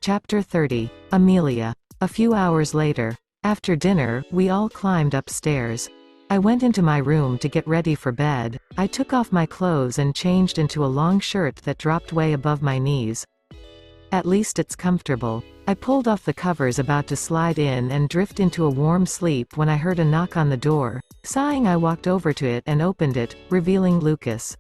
Chapter 30. Amelia. A few hours later. After dinner, we all climbed upstairs. I went into my room to get ready for bed. I took off my clothes and changed into a long shirt that dropped way above my knees. At least it's comfortable. I pulled off the covers about to slide in and drift into a warm sleep when I heard a knock on the door. Sighing, I walked over to it and opened it, revealing Lucas.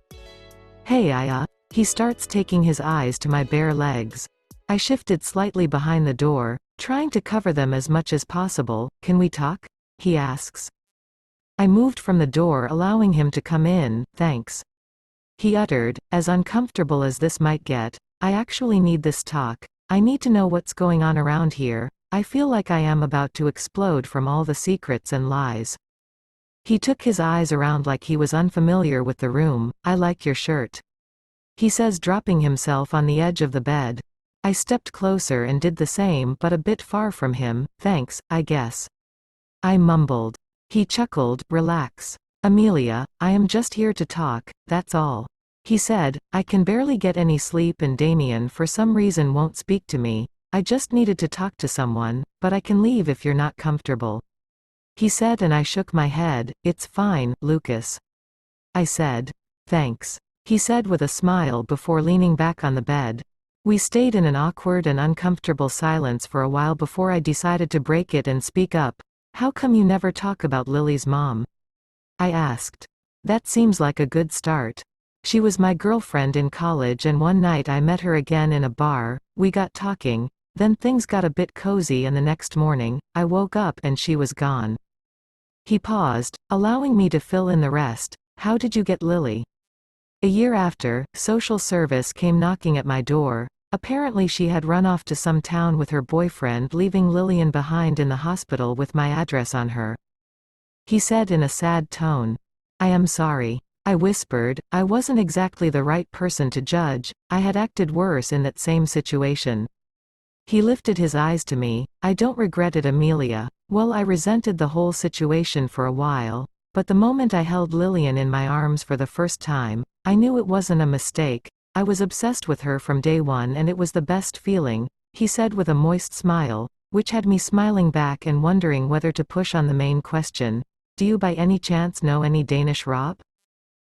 "Hey, Aya." He starts, taking his eyes to my bare legs. I shifted slightly behind the door, trying to cover them as much as possible. "Can we talk?" he asks. I moved from the door, allowing him to come in. "Thanks," he uttered, as uncomfortable as this might get. "I actually need this talk. I need to know what's going on around here. I feel like I am about to explode from all the secrets and lies." He took his eyes around like he was unfamiliar with the room. "I like your shirt," he says, dropping himself on the edge of the bed. I stepped closer and did the same, but a bit far from him. "Thanks, I guess," I mumbled. He chuckled. "Relax, Amelia, I am just here to talk, that's all," he said. "I can barely get any sleep and Damien for some reason won't speak to me. I just needed to talk to someone, but I can leave if you're not comfortable," he said, and I shook my head. "It's fine, Lucas," I said. "Thanks," he said with a smile before leaning back on the bed. We stayed in an awkward and uncomfortable silence for a while before I decided to break it and speak up. "How come you never talk about Lily's mom?" I asked. "That seems like a good start. She was my girlfriend in college, and one night I met her again in a bar. We got talking, then things got a bit cozy, and the next morning, I woke up and she was gone." He paused, allowing me to fill in the rest. "How did you get Lily?" "A year after, social service came knocking at my door. Apparently she had run off to some town with her boyfriend, leaving Lillian behind in the hospital with my address on her," he said in a sad tone. "I am sorry," I whispered. "I wasn't exactly the right person to judge. I had acted worse in that same situation." He lifted his eyes to me. "I don't regret it, Amelia. Well, I resented the whole situation for a while, but the moment I held Lillian in my arms for the first time, I knew it wasn't a mistake. I was obsessed with her from day one, and it was the best feeling," he said with a moist smile, which had me smiling back and wondering whether to push on the main question. "Do you by any chance know any Danish Rob?"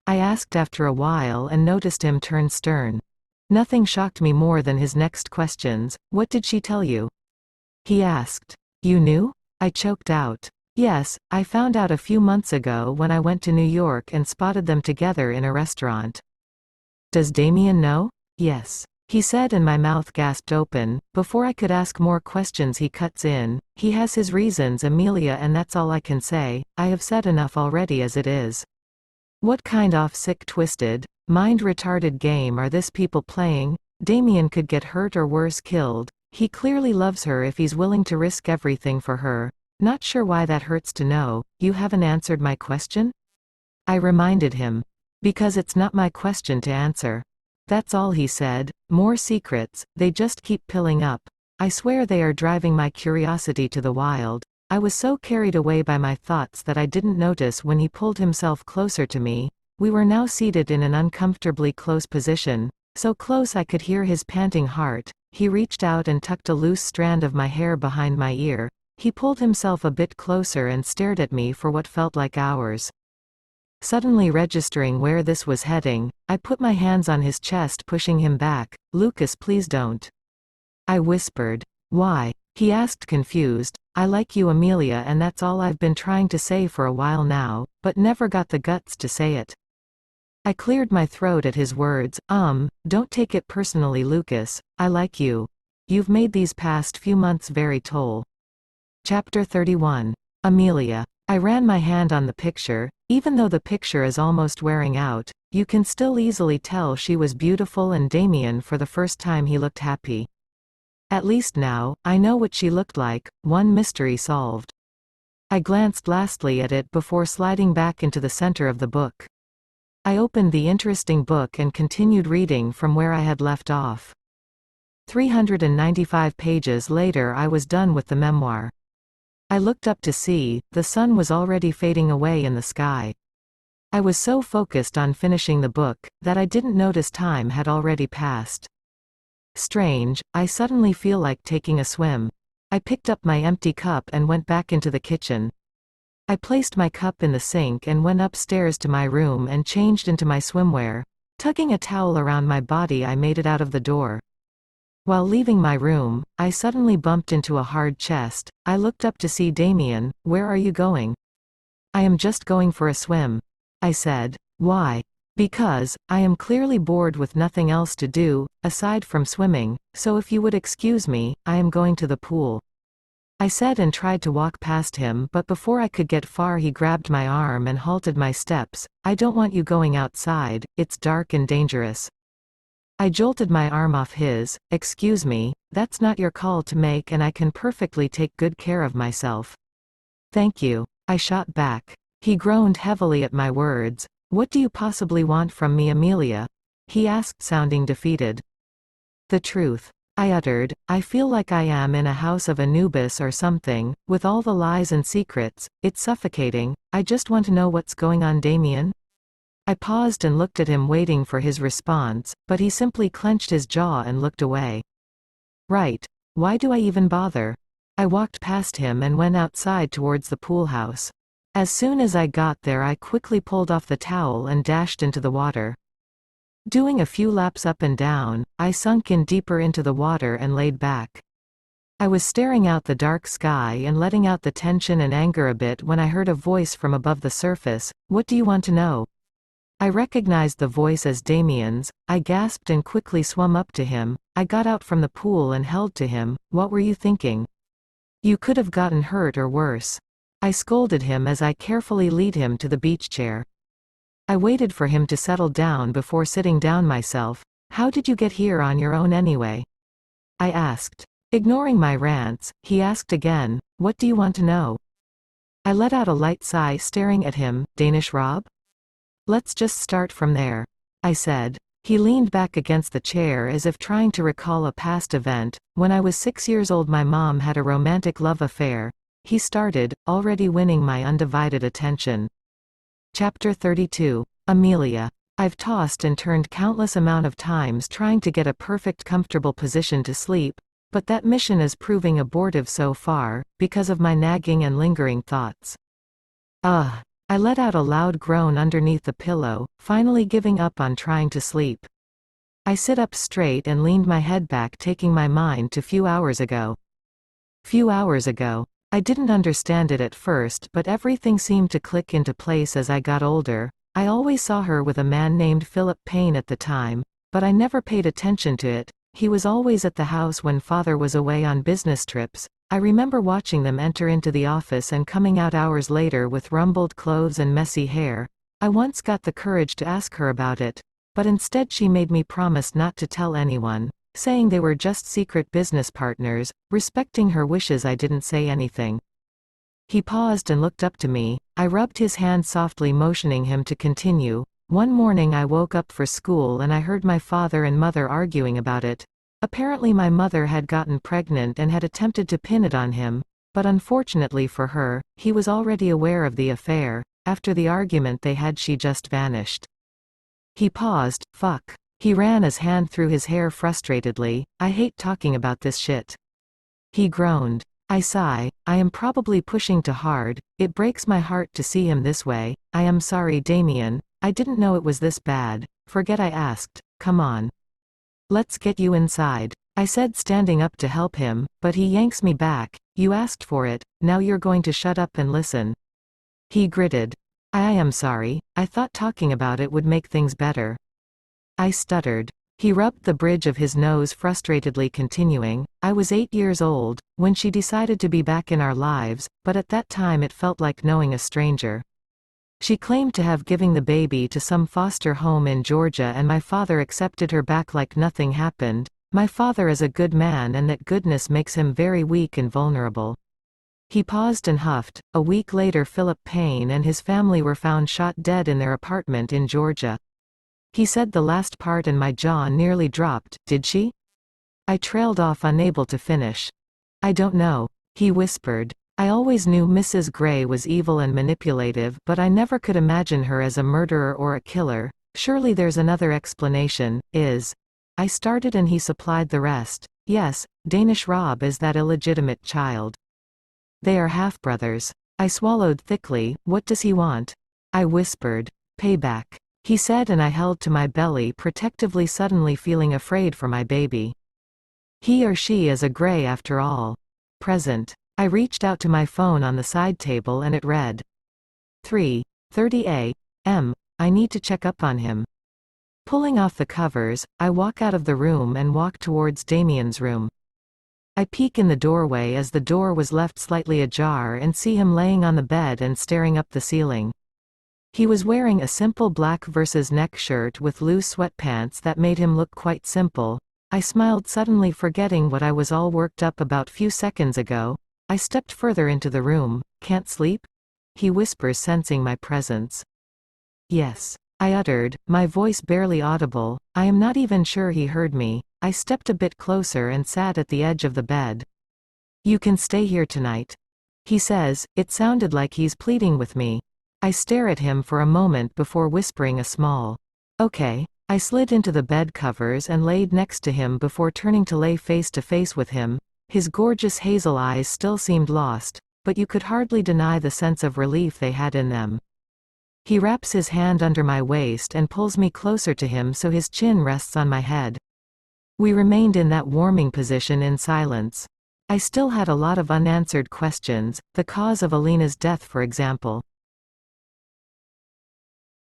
I asked after a while and noticed him turn stern. Nothing shocked me more than his next questions. "What did she tell you?" he asked. "You knew?" I choked out. "Yes, I found out a few months ago when I went to New York and spotted them together in a restaurant." "Does Damien know?" "Yes," he said, and my mouth gasped open. Before I could ask more questions, he cuts in. "He has his reasons, Amelia, and that's all I can say. I have said enough already as it is." What kind of sick, twisted, mind-retarded game are this people playing? Damien could get hurt or worse, killed. He clearly loves her if he's willing to risk everything for her. Not sure why that hurts to know. "You haven't answered my question?" I reminded him. "Because it's not my question to answer." "That's all," he said. "More secrets, they just keep piling up. I swear they are driving my curiosity to the wild." I was so carried away by my thoughts that I didn't notice when he pulled himself closer to me. We were now seated in an uncomfortably close position, so close I could hear his panting heart. He reached out and tucked a loose strand of my hair behind my ear. He pulled himself a bit closer and stared at me for what felt like hours. Suddenly registering where this was heading, I put my hands on his chest, pushing him back. "Lucas, please don't," I whispered. "Why?" he asked, confused. "I like you, Amelia, and that's all I've been trying to say for a while now, but never got the guts to say it." I cleared my throat at his words. Don't take it personally, Lucas. I like you. You've made these past few months very toll." Chapter 31. Amelia. I ran my hand on the picture. Even though the picture is almost wearing out, you can still easily tell she was beautiful, and Damien, for the first time, he looked happy. At least now, I know what she looked like. One mystery solved. I glanced lastly at it before sliding back into the center of the book. I opened the interesting book and continued reading from where I had left off. 395 pages later, I was done with the memoir. I looked up to see, the sun was already fading away in the sky. I was so focused on finishing the book, that I didn't notice time had already passed. Strange, I suddenly feel like taking a swim. I picked up my empty cup and went back into the kitchen. I placed my cup in the sink and went upstairs to my room and changed into my swimwear. Tugging a towel around my body, I made it out of the door. While leaving my room, I suddenly bumped into a hard chest. I looked up to see Damien. Where are you going? I am just going for a swim, I said. Why? Because I am clearly bored with nothing else to do, aside from swimming, so if you would excuse me, I am going to the pool, I said and tried to walk past him, but before I could get far he grabbed my arm and halted my steps. I don't want you going outside, it's dark and dangerous. I jolted my arm off his. Excuse me, that's not your call to make and I can perfectly take good care of myself. Thank you, I shot back. He groaned heavily at my words. What do you possibly want from me, Amelia? He asked, sounding defeated. The truth, I uttered. I feel like I am in a house of Anubis or something, with all the lies and secrets. It's suffocating. I just want to know what's going on, Damien. I paused and looked at him, waiting for his response, but he simply clenched his jaw and looked away. Right. Why do I even bother? I walked past him and went outside towards the pool house. As soon as I got there, I quickly pulled off the towel and dashed into the water. Doing a few laps up and down, I sunk in deeper into the water and laid back. I was staring out the dark sky and letting out the tension and anger a bit when I heard a voice from above the surface. What do you want to know? I recognized the voice as Damien's. I gasped and quickly swam up to him. I got out from the pool and held to him. What were you thinking? You could have gotten hurt or worse. I scolded him as I carefully led him to the beach chair. I waited for him to settle down before sitting down myself. How did you get here on your own anyway? I asked. Ignoring my rants, he asked again, what do you want to know? I let out a light sigh, staring at him. Danish Rob? Let's just start from there, I said. He leaned back against the chair as if trying to recall a past event. When I was 6 years old, my mom had a romantic love affair. He started, already winning my undivided attention. Chapter 32. Amelia. I've tossed and turned countless amount of times trying to get a perfect comfortable position to sleep, but that mission is proving abortive so far, because of my nagging and lingering thoughts. I let out a loud groan underneath the pillow, finally giving up on trying to sleep. I sit up straight and leaned my head back, taking my mind to few hours ago. Few hours ago. I didn't understand it at first, but everything seemed to click into place as I got older. I always saw her with a man named Philip Payne at the time, but I never paid attention to it. He was always at the house when father was away on business trips. I remember watching them enter into the office and coming out hours later with rumpled clothes and messy hair. I once got the courage to ask her about it, but instead she made me promise not to tell anyone, saying they were just secret business partners. Respecting her wishes, I didn't say anything. He paused and looked up to me. I rubbed his hand softly, motioning him to continue. One morning I woke up for school and I heard my father and mother arguing about it. Apparently my mother had gotten pregnant and had attempted to pin it on him, but unfortunately for her, he was already aware of the affair. After the argument they had, she just vanished. He paused. Fuck. He ran his hand through his hair frustratedly. I hate talking about this shit. He groaned. I sigh. I am probably pushing too hard. It breaks my heart to see him this way. I am sorry, Damien. I didn't know it was this bad. Forget I asked. Come on. Let's get you inside, I said, standing up to help him, but he yanks me back. You asked for it, now you're going to shut up and listen. He gritted. I am sorry. I thought talking about it would make things better. I stuttered. He rubbed the bridge of his nose frustratedly, continuing, I was 8 years old when she decided to be back in our lives, but at that time it felt like knowing a stranger. She claimed to have given the baby to some foster home in Georgia and my father accepted her back like nothing happened. My father is a good man and that goodness makes him very weak and vulnerable. He paused and huffed. A week later Philip Payne and his family were found shot dead in their apartment in Georgia. He said the last part and my jaw nearly dropped. Did she? I trailed off, unable to finish. I don't know, he whispered. I always knew Mrs. Gray was evil and manipulative, but I never could imagine her as a murderer or a killer. Surely there's another explanation. I started and he supplied the rest. Yes, Danish Rob is that illegitimate child. They are half-brothers. I swallowed thickly. What does he want? I whispered. Payback. He said, and I held to my belly protectively, suddenly feeling afraid for my baby. He or she is a gray after all. Present. I reached out to my phone on the side table and it read 3:30 a.m. I need to check up on him. Pulling off the covers, I walk out of the room and walk towards Damien's room. I peek in the doorway as the door was left slightly ajar and see him laying on the bed and staring up the ceiling. He was wearing a simple black versus neck shirt with loose sweatpants that made him look quite simple. I smiled, suddenly forgetting what I was all worked up about few seconds ago. I stepped further into the room. Can't sleep? He whispers, sensing my presence. Yes. I uttered, my voice barely audible. I am not even sure he heard me. I stepped a bit closer and sat at the edge of the bed. You can stay here tonight. He says. It sounded like he's pleading with me. I stare at him for a moment before whispering a small, okay. I slid into the bed covers and laid next to him before turning to lay face to face with him. His gorgeous hazel eyes still seemed lost, but you could hardly deny the sense of relief they had in them. He wraps his hand under my waist and pulls me closer to him so his chin rests on my head. We remained in that warming position in silence. I still had a lot of unanswered questions, the cause of Alina's death for example.